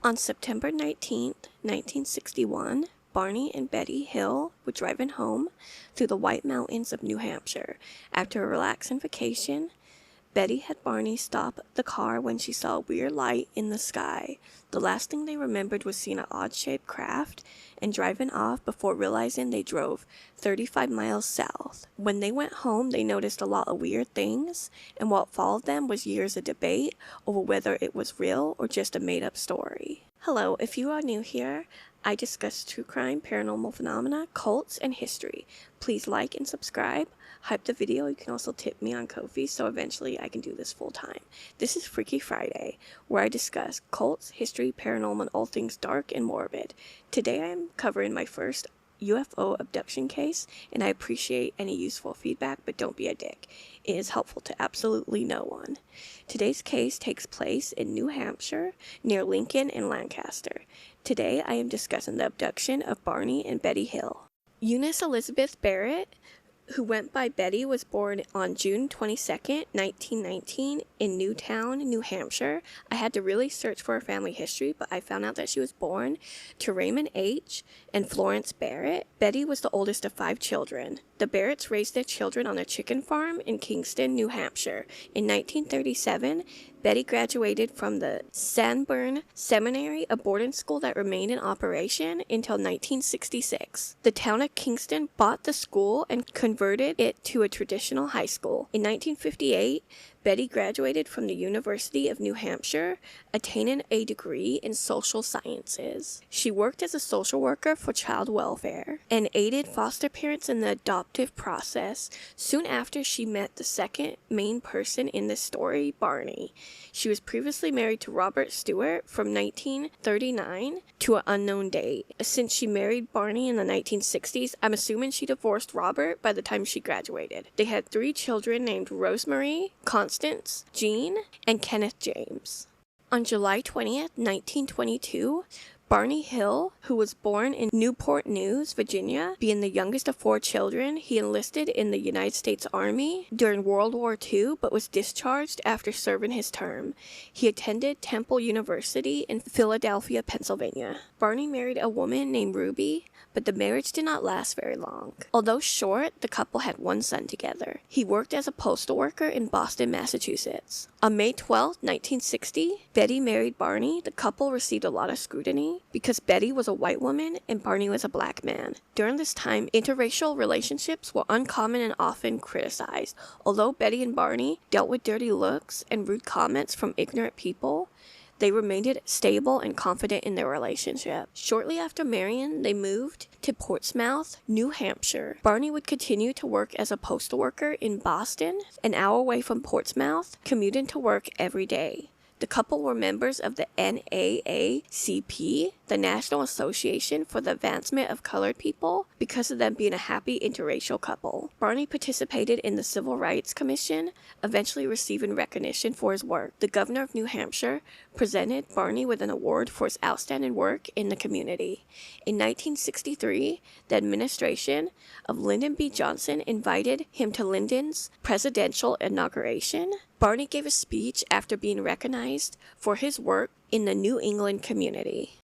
On September 19th, 1961, Barney and Betty Hill were driving home through the White Mountains of New Hampshire. After a relaxing vacation, Betty had Barney stop the car when she saw a weird light in the sky. The last thing they remembered was seeing an odd-shaped craft and driving off before realizing they drove 35 miles south. When they went home, they noticed a lot of weird things, and what followed them was years of debate over whether it was real or just a made-up story. Hello, if you are new here, I discuss true crime, paranormal phenomena, cults, and history. Please like and subscribe. Hype the video. You can also tip me on Ko-fi so eventually I can do this full time. This is Freaky Friday, where I discuss cults, history, paranormal, and all things dark and morbid. Today I am covering my first UFO abduction case, and I appreciate any useful feedback, but don't be a dick. It is helpful to absolutely no one. Today's case takes place in New Hampshire, near Lincoln and Lancaster. Today I am discussing the abduction of Barney and Betty Hill. Eunice Elizabeth Barrett, who went by Betty, was born on June 22nd, 1919 in Newtown, New Hampshire. I had to really search for her family history, but I found out that she was born to Raymond H. and Florence Barrett. Betty was the oldest of 5 children. The Barretts raised their children on a chicken farm in Kingston, New Hampshire. In 1937, Betty graduated from the Sanborn Seminary, a boarding school that remained in operation until 1966. The town of Kingston bought the school and converted it to a traditional high school. In 1958, Betty graduated from the University of New Hampshire, attaining a degree in social sciences. She worked as a social worker for child welfare and aided foster parents in the adoptive process. Soon after, she met the second main person in this story, Barney. She was previously married to Robert Stewart from 1939 to an unknown date. Since she married Barney in the 1960s, I'm assuming she divorced Robert by the time she graduated. They had 3 children named Rosemary, Constance, Jean, and Kenneth James. On July 20th, 1922, Barney Hill, who was born in Newport News, Virginia, being the youngest of 4 children, he enlisted in the United States Army during World War II, but was discharged after serving his term. He attended Temple University in Philadelphia, Pennsylvania. Barney married a woman named Ruby, but the marriage did not last very long. Although short, the couple had 1 son together. He worked as a postal worker in Boston, Massachusetts. On May 12, 1960, Betty married Barney. The couple received a lot of scrutiny because Betty was a white woman and Barney was a black man. During this time, interracial relationships were uncommon and often criticized. Although Betty and Barney dealt with dirty looks and rude comments from ignorant people, they remained stable and confident in their relationship. Shortly after marrying, they moved to Portsmouth, New Hampshire. Barney would continue to work as a postal worker in Boston, an hour away from Portsmouth, commuting to work every day. The couple were members of the NAACP, the National Association for the Advancement of Colored People, because of them being a happy interracial couple. Barney participated in the Civil Rights Commission, eventually receiving recognition for his work. The governor of New Hampshire presented Barney with an award for his outstanding work in the community. In 1963, the administration of Lyndon B. Johnson invited him to Lyndon's presidential inauguration. Barney gave a speech after being recognized for his work in the New England community.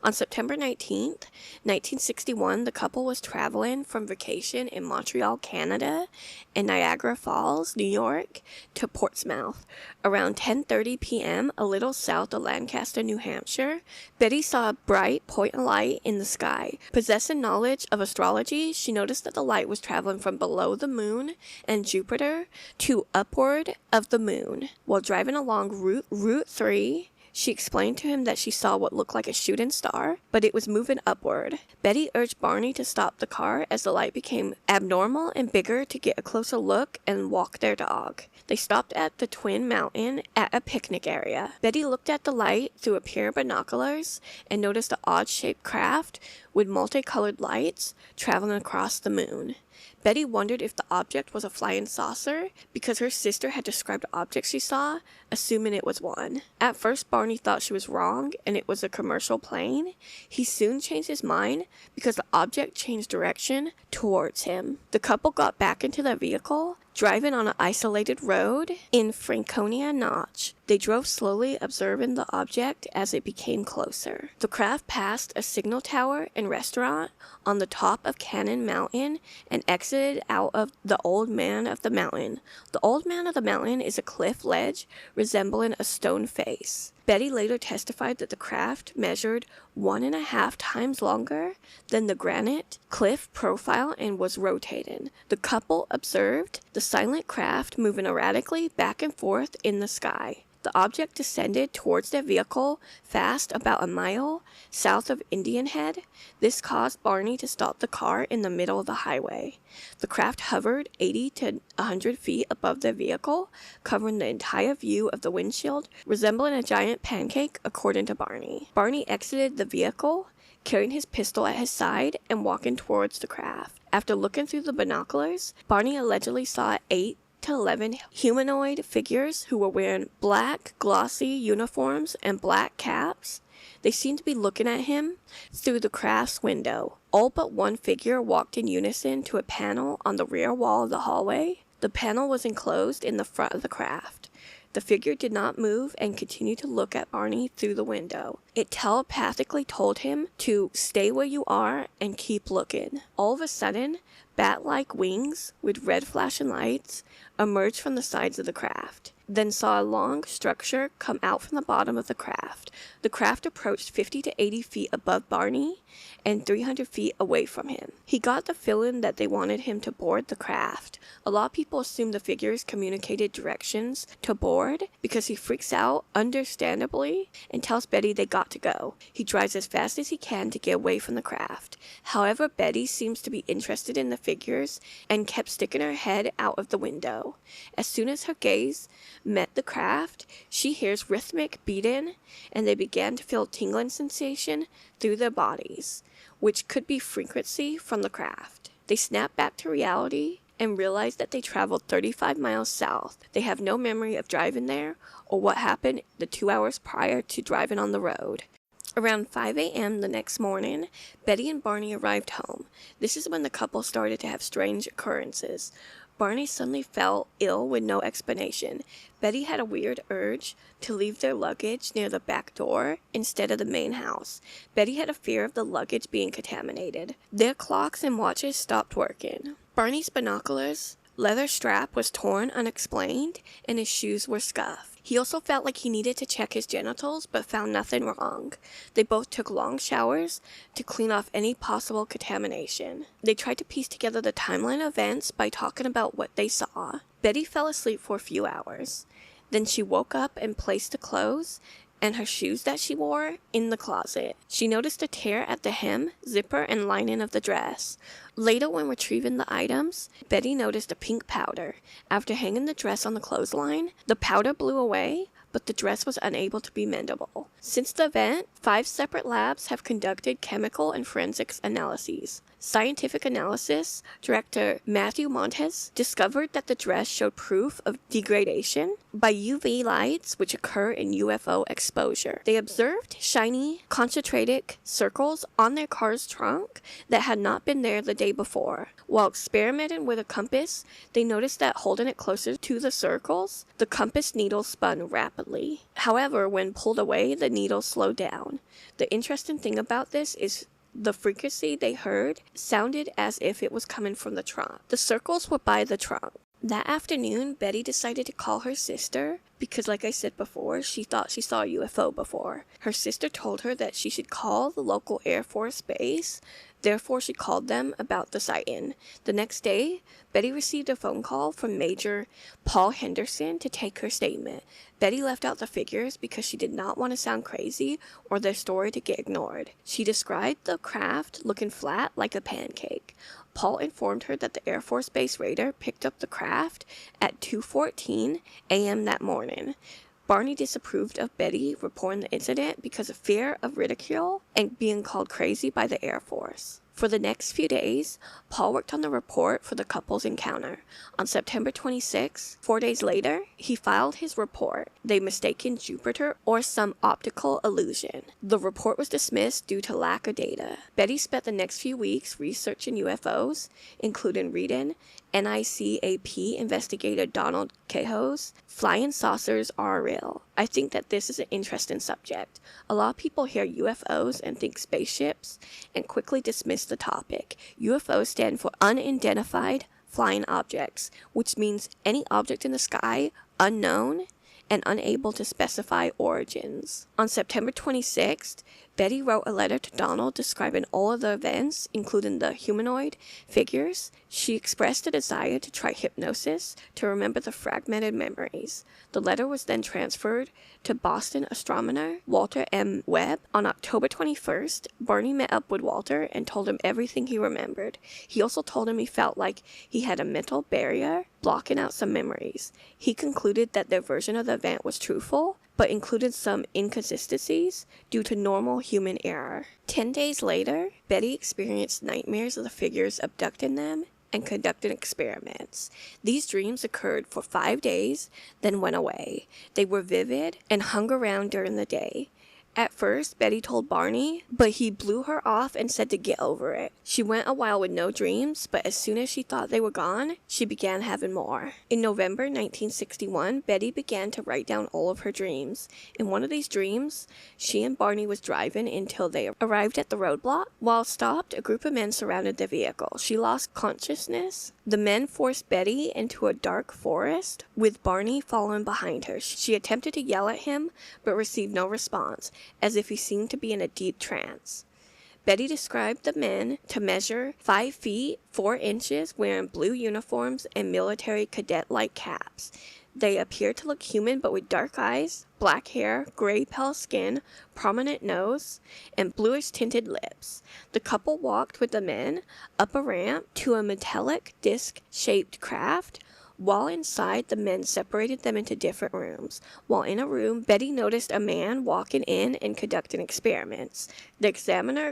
On September 19th, 1961, the couple was traveling from vacation in Montreal, Canada, and Niagara Falls, New York, to Portsmouth. Around 10:30 p.m., a little south of Lancaster, New Hampshire, Betty saw a bright point of light in the sky. Possessing knowledge of astrology, she noticed that the light was traveling from below the moon and Jupiter to upward of the moon. While driving along Route 3, she explained to him that she saw what looked like a shooting star, but it was moving upward. Betty urged Barney to stop the car as the light became abnormal and bigger to get a closer look and walk their dog. They stopped at the Twin Mountain at a picnic area. Betty looked at the light through a pair of binoculars and noticed an odd-shaped craft with multicolored lights traveling across the moon. Betty wondered if the object was a flying saucer because her sister had described the object she saw, assuming it was one. At first, Barney thought she was wrong and it was a commercial plane. He soon changed his mind because the object changed direction towards him. The couple got back into their vehicle, driving on an isolated road in Franconia Notch. They drove slowly, observing the object as it became closer. The craft passed a signal tower and restaurant on the top of Cannon Mountain and exited out of the Old Man of the Mountain. The Old Man of the Mountain is a cliff ledge resembling a stone face. Betty later testified that the craft measured 1.5 times longer than the granite cliff profile and was rotating. The couple observed the silent craft moving erratically back and forth in the sky. The object descended towards their vehicle fast about a mile south of Indian Head. This caused Barney to stop the car in the middle of the highway. The craft hovered 80 to 100 feet above their vehicle, covering the entire view of the windshield, resembling a giant pancake, according to Barney. Barney exited the vehicle, carrying his pistol at his side and walking towards the craft. After looking through the binoculars, Barney allegedly saw 8 to 11 humanoid figures who were wearing black, glossy uniforms and black caps. They seemed to be looking at him through the craft's window. All but one figure walked in unison to a panel on the rear wall of the hallway. The panel was enclosed in the front of the craft. The figure did not move and continued to look at Barney through the window. It telepathically told him to stay where you are and keep looking. All of a sudden, bat-like wings with red flashing lights emerged from the sides of the craft, then saw a long structure come out from the bottom of the craft. The craft approached 50 to 80 feet above Barney and 300 feet away from him. He got the feeling that they wanted him to board the craft. A lot of people assume the figures communicated directions to board because he freaks out, understandably, and tells Betty they got to go. He drives as fast as he can to get away from the craft. However, Betty seems to be interested in the figures and kept sticking her head out of the window. As soon as her gaze met the craft, she hears rhythmic beating, and they began to feel a tingling sensation through their bodies, which could be frequency from the craft. They snap back to reality and realize that they traveled 35 miles south. They have no memory of driving there or what happened the 2 hours prior to driving on the road. Around 5 a.m. the next morning, Betty and Barney arrived home. This is when the couple started to have strange occurrences. Barney suddenly felt ill with no explanation. Betty had a weird urge to leave their luggage near the back door instead of the main house. Betty had a fear of the luggage being contaminated. Their clocks and watches stopped working. Barney's binoculars leather strap was torn unexplained, and his shoes were scuffed. He also felt like he needed to check his genitals, but found nothing wrong. They both took long showers to clean off any possible contamination. They tried to piece together the timeline of events by talking about what they saw. Betty fell asleep for a few hours. Then she woke up and placed the clothes and her shoes that she wore in the closet. She noticed a tear at the hem, zipper, and lining of the dress. Later, when retrieving the items, Betty noticed a pink powder. After hanging the dress on the clothesline, the powder blew away, but the dress was unable to be mendable. Since the event, 5 separate labs have conducted chemical and forensics analyses. Scientific analysis director Matthew Montes discovered that the dress showed proof of degradation by UV lights which occur in UFO exposure. They observed shiny, concentrated circles on their car's trunk that had not been there the day before. While experimenting with a compass, they noticed that holding it closer to the circles, the compass needle spun rapidly. However, when pulled away, the needle slowed down. The interesting thing about this is the frequency they heard sounded as if it was coming from the trunk. The circles were by the trunk. That afternoon, Betty decided to call her sister because, like I said before, she thought she saw a UFO before. Her sister told her that she should call the local Air Force base. Therefore, she called them about the sighting. The next day, Betty received a phone call from Major Paul Henderson to take her statement. Betty left out the figures because she did not want to sound crazy or their story to get ignored. She described the craft looking flat like a pancake. Paul informed her that the Air Force Base radar picked up the craft at 2:14 a.m. that morning. Barney disapproved of Betty reporting the incident because of fear of ridicule and being called crazy by the Air Force. For the next few days, Paul worked on the report for the couple's encounter. On September 26, 4 days later, he filed his report. They mistaken Jupiter or some optical illusion. The report was dismissed due to lack of data. Betty spent the next few weeks researching UFOs, including reading NICAP investigator Donald Cahoe's Flying Saucers Are Real. I think that this is an interesting subject. A lot of people hear UFOs and think spaceships and quickly dismiss the topic. UFOs stand for unidentified flying objects, which means any object in the sky unknown and unable to specify origins. On September 26th, Betty wrote a letter to Donald describing all of the events, including the humanoid figures. She expressed a desire to try hypnosis to remember the fragmented memories. The letter was then transferred to Boston astronomer Walter M. Webb. On October 21st, Barney met up with Walter and told him everything he remembered. He also told him he felt like he had a mental barrier blocking out some memories. He concluded that their version of the event was truthful, but included some inconsistencies due to normal human error. 10 days later, Betty experienced nightmares of the figures abducting them and conducting experiments. These dreams occurred for 5 days, then went away. They were vivid and hung around during the day. At first, Betty told Barney, but he blew her off and said to get over it. She went a while with no dreams, but as soon as she thought they were gone, she began having more. In November 1961, Betty began to write down all of her dreams. In one of these dreams, she and Barney was driving until they arrived at the roadblock. While stopped, a group of men surrounded the vehicle. She lost consciousness. The men forced Betty into a dark forest, with Barney following behind her. She attempted to yell at him, but received no response, as if he seemed to be in a deep trance. Betty described the men to measure 5 feet 4 inches, wearing blue uniforms and military cadet-like caps. They appeared to look human, but with dark eyes, black hair, gray pale skin, prominent nose, and bluish tinted lips. The couple walked with the men up a ramp to a metallic disc-shaped craft. While inside, the men separated them into different rooms. While in a room, Betty noticed a man walking in and conducting experiments. The examiner,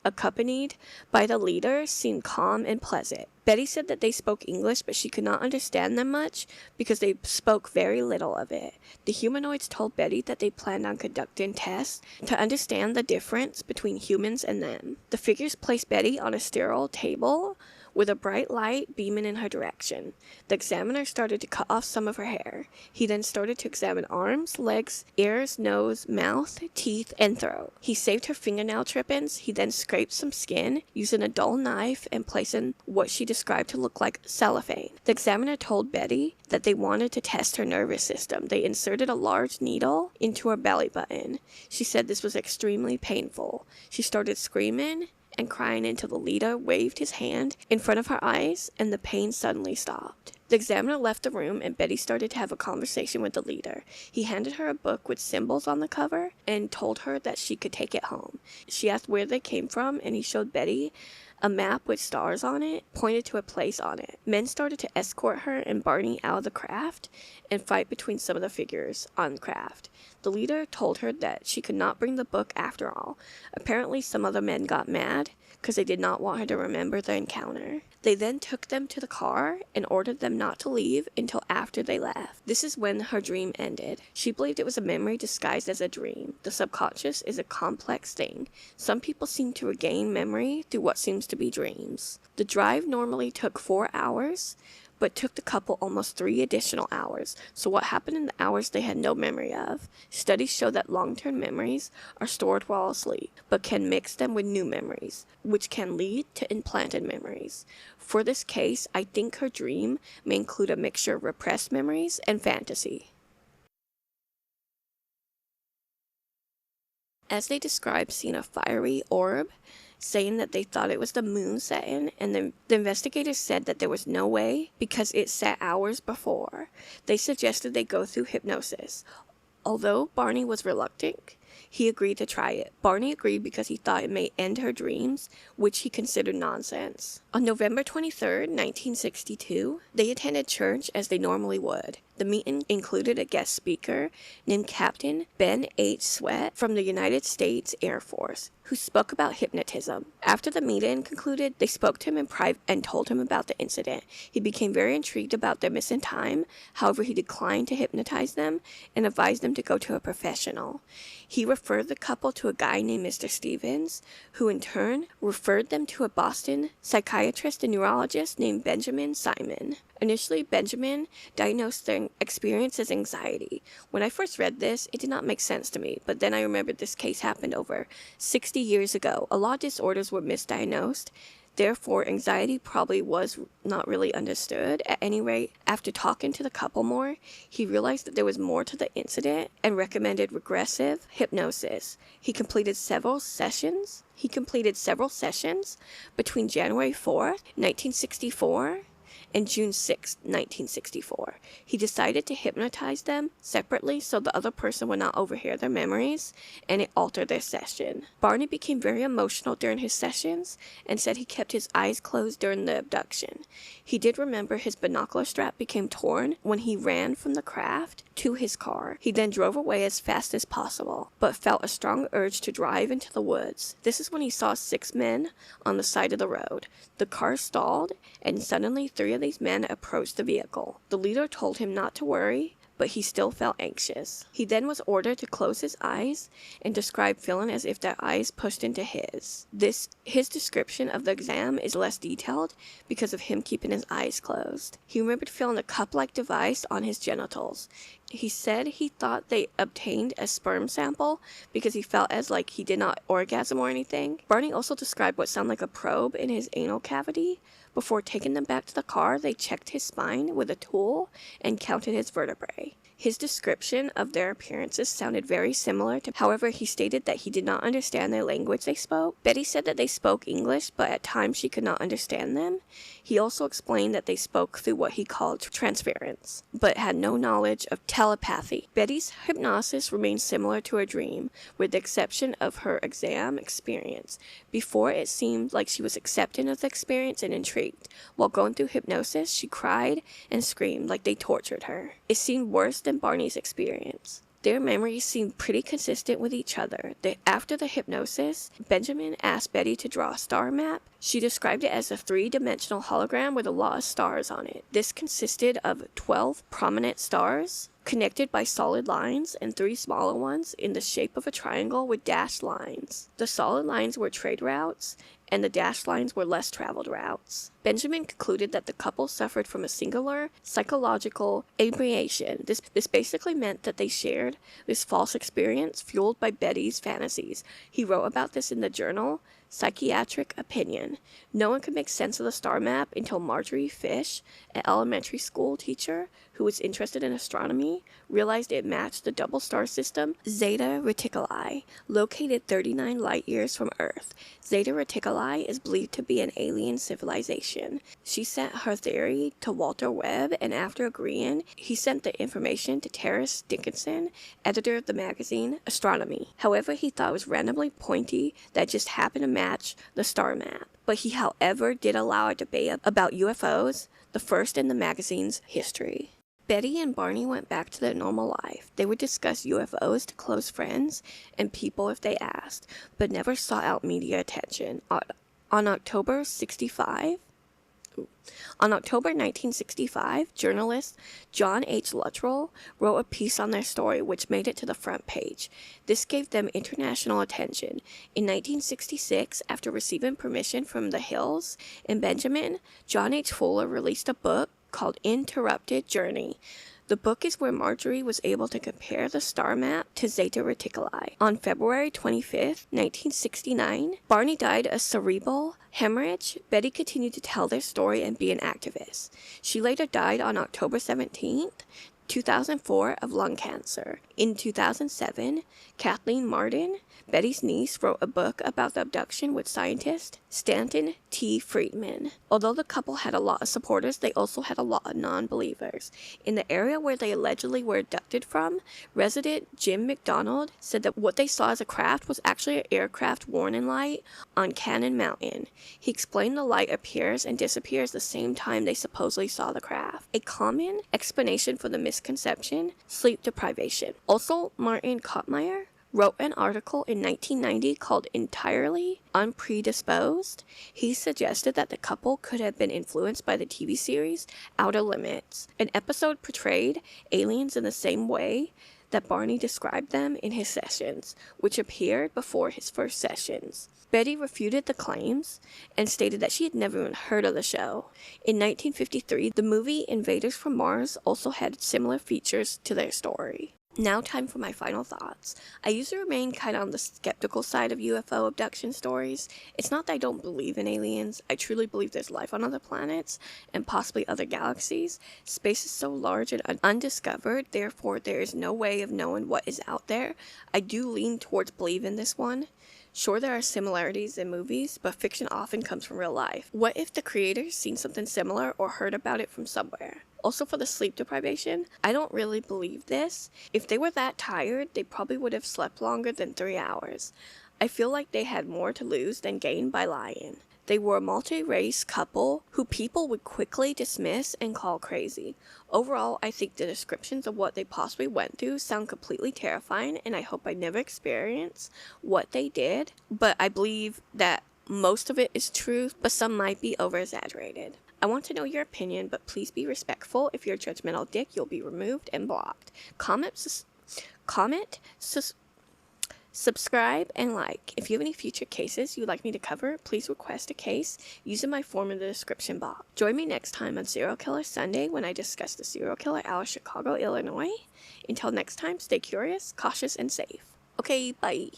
accompanied by the leader, seemed calm and pleasant. Betty said that they spoke English, but she could not understand them much because they spoke very little of it. The humanoids told Betty that they planned on conducting tests to understand the difference between humans and them. The figures placed Betty on a sterile table with a bright light beaming in her direction. The examiner started to cut off some of her hair. He then started to examine arms, legs, ears, nose, mouth, teeth, and throat. He saved her fingernail trippings. He then scraped some skin using a dull knife and placing what she described to look like cellophane. The examiner told Betty that they wanted to test her nervous system. They inserted a large needle into her belly button. She said this was extremely painful. She started screaming and crying until the leader waved his hand in front of her eyes and the pain suddenly stopped. The examiner left the room and Betty started to have a conversation with the leader. He handed her a book with symbols on the cover and told her that she could take it home. She asked where they came from and he showed Betty a map with stars on it, pointed to a place on it. Men started to escort her and Barney out of the craft and fight between some of the figures on the craft. The leader told her that she could not bring the book after all. Apparently some other men got mad because they did not want her to remember the encounter. They then took them to the car and ordered them not to leave until after they left. This is when her dream ended. She believed it was a memory disguised as a dream. The subconscious is a complex thing. Some people seem to regain memory through what seems to be dreams. The drive normally took 4 hours, but took the couple almost 3 additional hours. So what happened in the hours they had no memory of? Studies show that long-term memories are stored while asleep, but can mix them with new memories, which can lead to implanted memories. For this case, I think her dream may include a mixture of repressed memories and fantasy. As they described seeing a fiery orb, saying that they thought it was the moon setting, and the investigators said that there was no way because it set hours before. They suggested they go through hypnosis. Although Barney was reluctant, he agreed to try it. Barney agreed because he thought it may end her dreams, which he considered nonsense. On November 23rd, 1962, they attended church as they normally would. The meeting included a guest speaker named Captain Ben H. Sweat from the United States Air Force, who spoke about hypnotism. After the meeting concluded, they spoke to him in private and told him about the incident. He became very intrigued about their missing time. However, he declined to hypnotize them and advised them to go to a professional. He referred the couple to a guy named Mr. Stevens, who in turn referred them to a Boston psychiatrist and neurologist named Benjamin Simon. Initially, Benjamin diagnosed their experience as anxiety. When I first read this, it did not make sense to me, but then I remembered this case happened over 60 years ago. A lot of disorders were misdiagnosed. Therefore, anxiety probably was not really understood. At any rate, after talking to the couple more, he realized that there was more to the incident and recommended regressive hypnosis. He completed several sessions between January 4th, 1964 and June 6, 1964. He decided to hypnotize them separately so the other person would not overhear their memories, and it altered their session. Barney became very emotional during his sessions and said he kept his eyes closed during the abduction. He did remember his binocular strap became torn when he ran from the craft to his car. He then drove away as fast as possible, but felt a strong urge to drive into the woods. This is when he saw 6 men on the side of the road. The car stalled, and suddenly 3 of these men approached the vehicle. The leader told him not to worry, but he still felt anxious. He then was ordered to close his eyes and described feeling as if their eyes pushed into his. His description of the exam is less detailed because of him keeping his eyes closed. He remembered feeling a cup-like device on his genitals. He said he thought they obtained a sperm sample because he felt as like he did not orgasm or anything. Barney also described what sounded like a probe in his anal cavity. Before taking them back to the car, they checked his spine with a tool and counted his vertebrae. His description of their appearances sounded very similar to, however, he stated that he did not understand their language they spoke. Betty said that they spoke English, but at times she could not understand them. He also explained that they spoke through what he called transference, but had no knowledge of telepathy. Betty's hypnosis remained similar to a dream, with the exception of her exam experience. Before, it seemed like she was accepting of the experience and intrigued. While going through hypnosis, she cried and screamed like they tortured her. It seemed worse than Barney's experience. Their memories seemed pretty consistent with each other. After the hypnosis, Benjamin asked Betty to draw a star map. She described it as a 3-dimensional hologram with a lot of stars on it. This consisted of 12 prominent stars connected by solid lines and 3 smaller ones in the shape of a triangle with dashed lines. The solid lines were trade routes, and the dashed lines were less traveled routes. Benjamin concluded that the couple suffered from a singular psychological inebriation. This basically meant that they shared this false experience fueled by Betty's fantasies. He wrote about this in the journal Psychiatric Opinion. No one could make sense of the star map until Marjorie Fish, an elementary school teacher who was interested in astronomy, realized it matched the double star system Zeta Reticuli, located 39 light years from Earth. Zeta Reticuli is believed to be an alien civilization. She sent her theory to Walter Webb, and after agreeing, he sent the information to Terence Dickinson, editor of the magazine Astronomy. However, he thought it was randomly pointy that just happened to match the star map. But he, however, did allow a debate about UFOs, the first in the magazine's history. Betty and Barney went back to their normal life. They would discuss UFOs to close friends and people if they asked, but never sought out media attention. On October 1965, journalist John H. Luttrell wrote a piece on their story which made it to the front page. This gave them international attention. In 1966, after receiving permission from the Hills and Benjamin, John H. Fuller released a book called Interrupted Journey. The book is where Marjorie was able to compare the star map to Zeta Reticuli. On February 25th, 1969, Barney died of cerebral hemorrhage. Betty continued to tell their story and be an activist. She later died on October 17th, 2004 of lung cancer. In 2007, Kathleen Martin Betty's niece wrote a book about the abduction with scientist Stanton T. Friedman. Although the couple had a lot of supporters, they also had a lot of non-believers. In the area where they allegedly were abducted from, resident Jim McDonald said that what they saw as a craft was actually an aircraft warning light on Cannon Mountain. He explained the light appears and disappears the same time they supposedly saw the craft. A common explanation for the misconception: sleep deprivation. Also, Martin Kottmeyer wrote an article in 1990 called Entirely Unpredisposed. He suggested that the couple could have been influenced by the TV series Outer Limits. An episode portrayed aliens in the same way that Barney described them in his sessions, which appeared before his first sessions. Betty refuted the claims and stated that she had never even heard of the show. In 1953, the movie Invaders from Mars also had similar features to their story. Now time for my final thoughts. I usually remain kind of on the skeptical side of UFO abduction stories. It's not that I don't believe in aliens. I truly believe there's life on other planets and possibly other galaxies. Space is so large and undiscovered, therefore there is no way of knowing what is out there. I do lean towards believing this one. Sure, there are similarities in movies, but fiction often comes from real life. What if the creators seen something similar or heard about it from somewhere? Also, for the sleep deprivation, I don't really believe this. If they were that tired, they probably would have slept longer than 3 hours. I feel like they had more to lose than gain by lying. They were a multi-race couple who people would quickly dismiss and call crazy. Overall, I think the descriptions of what they possibly went through sound completely terrifying, and I hope I never experience what they did. But I believe that most of it is true, but some might be over-exaggerated. I want to know your opinion, but please be respectful. If you're a judgmental dick, you'll be removed and blocked. Subscribe and like. If you have any future cases you'd like me to cover, please request a case using my form in the description box. Join me next time on Serial Killer Sunday when I discuss the serial killer out of Chicago, Illinois. Until next time, stay curious, cautious, and safe. Okay, bye.